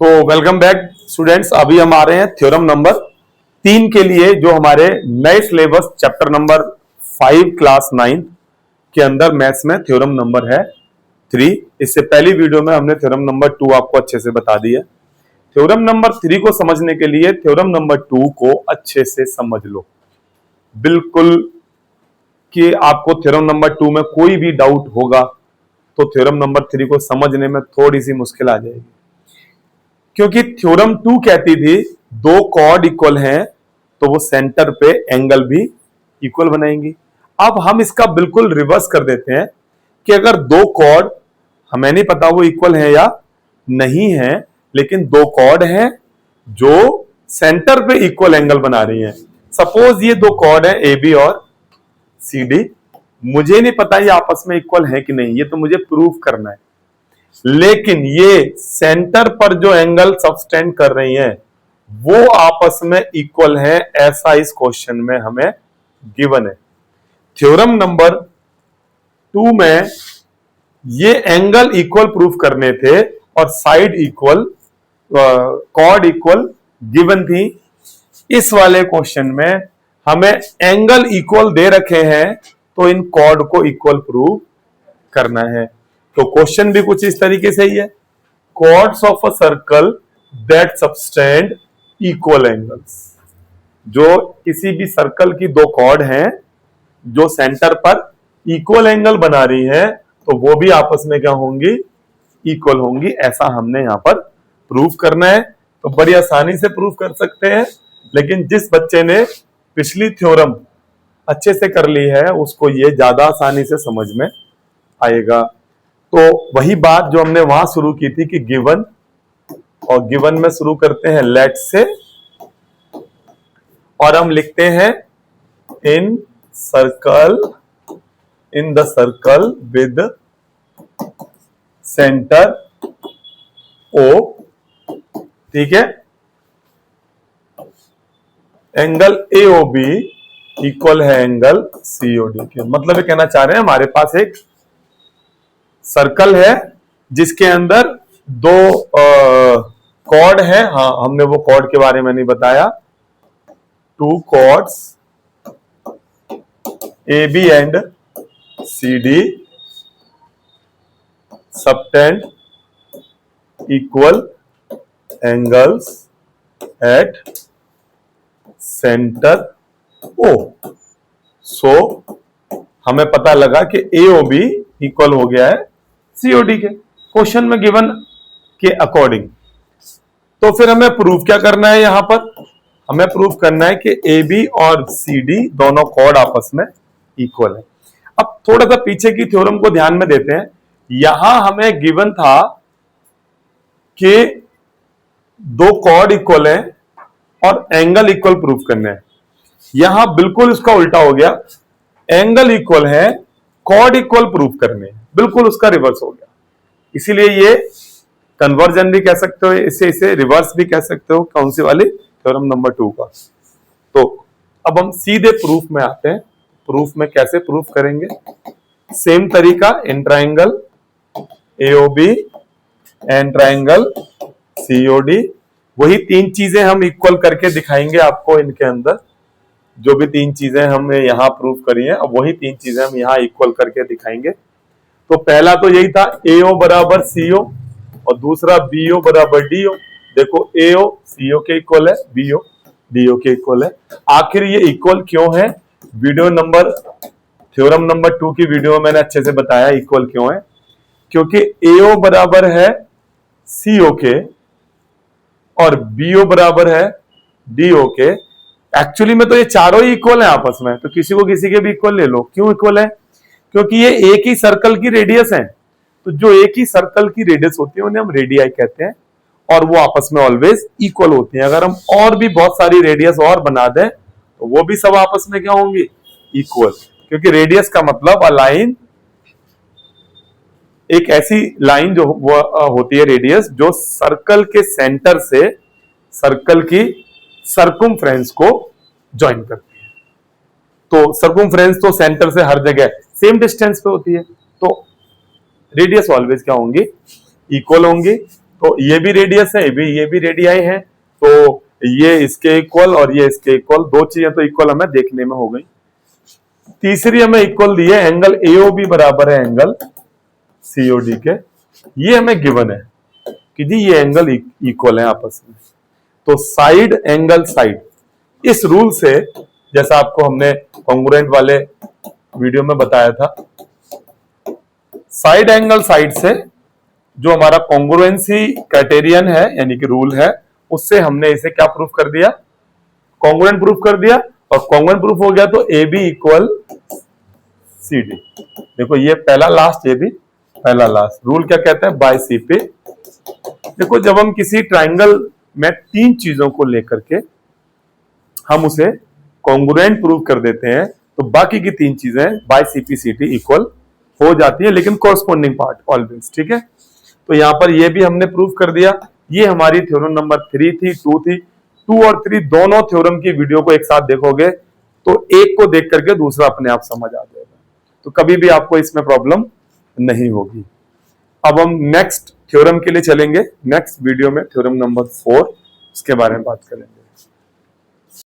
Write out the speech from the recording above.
तो welcome back students. अभी हम आ रहे हैं थ्योरम नंबर 3 के लिए, जो हमारे नए सिलेबस चैप्टर नंबर 5 क्लास 9 के अंदर मैथ्स में थ्योरम नंबर है 3। इससे पहली वीडियो में हमने थ्योरम नंबर 2 आपको अच्छे से बता दिया। थ्योरम नंबर 3 को समझने के लिए थ्योरम नंबर 2 को अच्छे से समझ लो, बिल्कुल कि आपको थ्योरम नंबर 2 में कोई भी डाउट होगा तो थ्योरम नंबर 3 को समझने में थोड़ी सी मुश्किल आ जाएगी, क्योंकि थ्योरम 2 कहती थी दो कॉर्ड इक्वल हैं तो वो सेंटर पे एंगल भी इक्वल बनाएंगी। अब हम इसका बिल्कुल रिवर्स कर देते हैं कि अगर दो कॉर्ड, हमें नहीं पता वो इक्वल है या नहीं है, लेकिन दो कॉर्ड हैं जो सेंटर पे इक्वल एंगल बना रही हैं। सपोज ये दो कॉर्ड हैं ए बी और सी डी, मुझे नहीं पता ये आपस में इक्वल है कि नहीं, ये तो मुझे प्रूव करना है। लेकिन ये सेंटर पर जो एंगल सबटेंड कर रही हैं वो आपस में इक्वल है, ऐसा इस क्वेश्चन में हमें गिवन है। थ्योरम नंबर 2 में ये एंगल इक्वल प्रूफ करने थे और side equal, chord equal given थी। इस वाले क्वेश्चन में हमें एंगल इक्वल दे रखे हैं तो इन कॉर्ड को इक्वल प्रूव करना है। तो क्वेश्चन भी कुछ इस तरीके से ही है, chords of a circle that subtend equal angles. जो किसी भी सर्कल की दो कॉर्ड हैं जो सेंटर पर इक्वल एंगल बना रही हैं तो वो भी आपस में क्या होंगी, इक्वल होंगी। ऐसा हमने यहां पर प्रूफ करना है। तो बड़ी आसानी से प्रूफ कर सकते हैं, लेकिन जिस बच्चे ने पिछली थ्योरम अच्छे से कर ली है उसको ये ज्यादा आसानी से समझ में आएगा। तो वही बात जो हमने वहां शुरू की थी कि गिवन, और गिवन में शुरू करते हैं लेट से, और हम लिखते हैं in circle, in the circle with centre O, ठीक है, एंगल एओबी इक्वल है एंगल सीओडी के। मतलब ये कहना चाह रहे हैं हमारे पास एक सर्कल है जिसके अंदर दो कॉर्ड है। हाँ, हमने वो कॉर्ड के बारे में नहीं बताया। Two chords A B and C D subtend equal angles at centre O. So हमें पता लगा कि एओबी इक्वल हो गया है सीओडी के, क्वेश्चन में गिवन के अकॉर्डिंग। तो फिर हमें प्रूफ क्या करना है, यहां पर हमें प्रूफ करना है कि ए बी और सी डी दोनों कॉर्ड आपस में इक्वल है। अब थोड़ा सा पीछे की थ्योरम को ध्यान में देते हैं। यहां हमें गिवन था कि दो कॉर्ड इक्वल है और एंगल इक्वल प्रूफ करने हैं। यहां बिल्कुल इसका उल्टा हो गया, एंगल इक्वल है, कॉर्ड इक्वल प्रूफ करने, बिल्कुल उसका रिवर्स हो गया। इसीलिए ये कन्वर्जन भी कह सकते हो, इसे रिवर्स भी कह सकते हो। कौन सी वाली, थ्योरम नंबर 2 का। तो अब हम सीधे प्रूफ में आते हैं। प्रूफ में कैसे प्रूफ करेंगे, सेम तरीका, in triangle AOB and triangle COD, वही तीन चीजें हम इक्वल करके दिखाएंगे आपको। इनके अंदर जो भी तीन चीजें हमने यहां प्रूफ करी हैं, अब वही तीन चीजें हम यहां इक्वल करके दिखाएंगे। तो पहला तो यही था एओ बराबर सीओ, और दूसरा बीओ बराबर डीओ। देखो एओ सीओ के इक्वल है, बीओ डीओ के इक्वल है। आखिर ये इक्वल क्यों है, वीडियो नंबर, थ्योरम नंबर 2 की वीडियो में मैंने अच्छे से बताया इक्वल क्यों है। क्योंकि एओ बराबर है सीओ के और बीओ बराबर है डीओ के। एक्चुअली में तो ये चारों ही इक्वल है आपस में, तो किसी को किसी के भी इक्वल ले लो। क्यों इक्वल है, क्योंकि ये एक ही सर्कल की रेडियस है। तो जो एक ही सर्कल की रेडियस होती है उन्हें हम रेडियाई कहते हैं, और वो आपस में ऑलवेज इक्वल होती हैं। अगर हम और भी बहुत सारी रेडियस और बना दें तो वो भी सब आपस में क्या होंगी, इक्वल। क्योंकि रेडियस का मतलब अ लाइन, एक ऐसी लाइन जो होती है रेडियस, जो सर्कल के सेंटर से सर्कल की सर्कुम्फ्रेंस को ज्वाइन करती है। तो सर्कुम्फ्रेंस तो सेंटर से हर जगह सेम डिस्टेंस पे होती है, तो रेडियस ऑलवेज क्या होंगी, इक्वल होंगी। तो ये भी रेडियस है, ये भी रेडियाई है, तो ये इसके इक्वल और ये इसके इक्वल, दो चीजें तो इक्वल हमें देखने में हो गई। तीसरी हमें इक्वल दी है, एंगल एओबी बराबर है एंगल सीओडी के। ये हमें गिवन है कि जी ये एंगल इक्वल है आपस में। तो साइड एंगल साइड, इस रूल से, जैसा आपको हमने कॉन्ग्रुएंट वाले वीडियो में बताया था, साइड एंगल साइड से जो हमारा कॉन्ग्रुएंसी क्राइटेरियन है यानी कि रूल है, उससे हमने इसे क्या प्रूफ कर दिया, कॉन्ग्रुएंट प्रूफ कर दिया। और कॉन्ग्रुएंट प्रूफ हो गया तो A B equal C D. देखो ये पहला लास्ट, ये भी पहला लास्ट। रूल क्या कहता है, बाय सी पी। देखो जब हम किसी ट्राइंगल में तीन चीजों को लेकर के हम उसे कॉन्ग्रुएंट प्रूव कर देते हैं तो बाकी की तीन चीजें बाय सीपी सीटी इक्वल हो जाती है, लेकिन कॉरस्पॉन्डिंग पार्ट ऑलवेज, ठीक है। तो यहां पर ये भी हमने प्रूव कर दिया। ये हमारी थ्योरम नंबर 3 थी, 2 थी। 2 और 3 दोनों थ्योरम की वीडियो को एक साथ देखोगे तो एक को देख करके दूसरा अपने आप समझ आ जाएगा, तो कभी भी आपको इसमें प्रॉब्लम नहीं होगी। अब हम नेक्स्ट थ्योरम के लिए चलेंगे, नेक्स्ट वीडियो में थ्योरम नंबर 4 उसके बारे में बात करेंगे।